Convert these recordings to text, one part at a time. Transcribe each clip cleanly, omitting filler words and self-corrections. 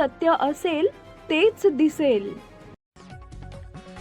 सत्य असेल तेच दिसेल.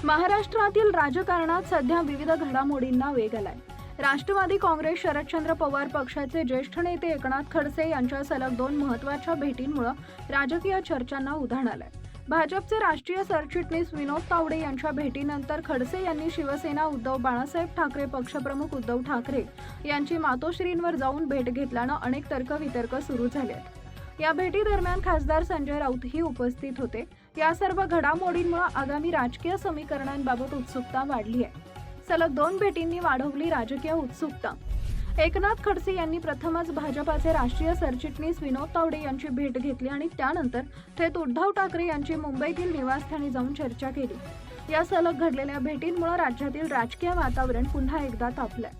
महाराष्ट्रातील राजकारणात सध्या विविध घडामोडींना वेग आलाय. राष्ट्रवादी काँग्रेस शरदचंद्र पवार पक्षाचे ज्येष्ठ नेते एकनाथ खडसे यांच्या सलग 2 महत्त्वाच्या भेटींमुळे राजकीय चर्चांना उधाण आलंय. भाजपचे राष्ट्रीय सरचिटणीस विनोद तावडे यांच्या भेटीनंतर खडसे यांनी शिवसेना उद्धव बाळासाहेब ठाकरे पक्षप्रमुख उद्धव ठाकरे यांची मातोश्रींवर जाऊन भेट घेतल्यानं अनेक तर्कवितर्क सुरू झाले आहेत. या भेटी दरम्यान खासदार संजय राऊतही उपस्थित होते. या सर्व घडामोडींमुळे आगामी राजकीय समीकरणांबाबत उत्सुकता वाढली आहे. सलग 2 भेटींनी वाढवली राजकीय उत्सुकता. एकनाथ खडसे यांनी प्रथमच भाजपाचे राष्ट्रीय सरचिटणीस विनोद तावडे यांची भेट घेतली आणि त्यानंतर थेट उद्धव ठाकरे यांची मुंबईतील निवासस्थानी जाऊन चर्चा केली. या सलग घडलेल्या भेटींमुळे राज्यातील राजकीय वातावरण पुन्हा एकदा तापलंय.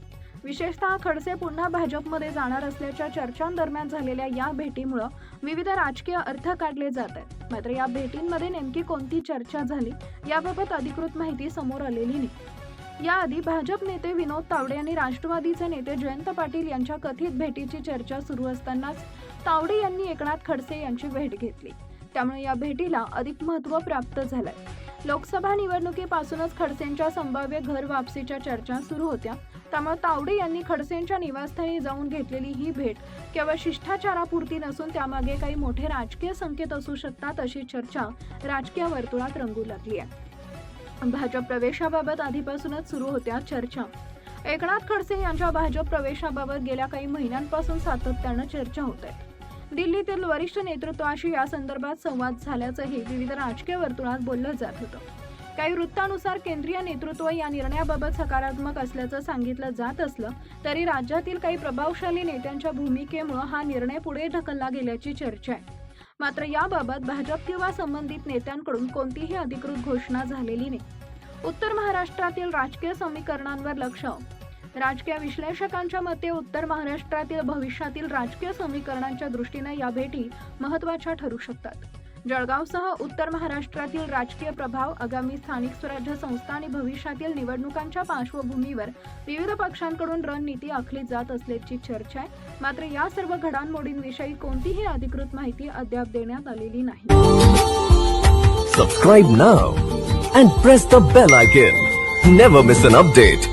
विशेषतः खडसे पुन्हा भाजपमध्ये जाणार असल्याच्या चर्चांदरम्यान झालेल्या या भेटीमुळे विविध राजकीय अर्थ काढले जात आहेत. मात्र या भेटींमध्ये नेमकी कोणती चर्चा झाली याबाबत अधिकृत माहिती समोर आलेली नाही. याआधी भाजप नेते विनोद तावडे आणि राष्ट्रवादीचे नेते जयंत पाटील यांच्या कथित भेटीची चर्चा सुरू असतानाच तावडे यांनी एकनाथ खडसे यांची भेट घेतली. त्यामुळे या भेटीला अधिक महत्त्व प्राप्त झालंय. लोकसभा निवडणुकीपासूनच खडसेंच्या संभाव्य घर वापसीच्या चर्चा सुरू होत्या. त्यामुळे तावडे यांनी खडसेंच्या निवासस्थानी जाऊन घेतलेली ही भेट केवळ शिष्टाचारापुरती नसून त्यामागे काही मोठे राजकीय संकेत असू शकतात अशी चर्चा राजकीय वर्तुळात रंगू लागली आहे. भाजप प्रवेशाबाबत आधीपासूनच सुरू होत्या चर्चा. एकनाथ खडसे यांच्या भाजप प्रवेशाबाबत गेल्या काही महिन्यांपासून सातत्यानं चर्चा होत आहे. दिल्लीतील वरिष्ठ नेतृत्वाशी या संदर्भात संवाद झाल्याचंही विविध राजकीय वर्तुळात बोललं जात होतं. काही वृत्तानुसार केंद्रीय नेतृत्व या निर्णयाबाबत सकारात्मक असल्याचं सांगितलं जात असलं तरी राज्यातील काही प्रभावशाली नेत्यांच्या भूमिकेमुळे हा निर्णय पुढे ढकलला गेल्याची चर्चा आहे. मात्र याबाबत भाजप किंवा संबंधित नेत्यांकडून कोणतीही अधिकृत घोषणा झालेली नाही. उत्तर महाराष्ट्रातील राजकीय समीकरणांवर लक्ष. राजकीय विश्लेषकांच्या मते उत्तर महाराष्ट्रातील भविष्यातील राजकीय समीकरणांच्या दृष्टीने या भेटी महत्त्वाच्या ठरू शकतात. जळगावसह उत्तर महाराष्ट्रातील राजकीय प्रभाव, आगामी स्थानिक स्वराज्य संस्था आणि भविष्यातील निवडणुकांच्या पार्श्वभूमीवर विविध पक्षांकडून रणनीती आखली जात असल्याची चर्चा आहे. मात्र या सर्व घडामोडींविषयी कोणतीही अधिकृत माहिती अद्याप देण्यात आलेली नाही. Subscribe now and press the bell icon. Never miss an update.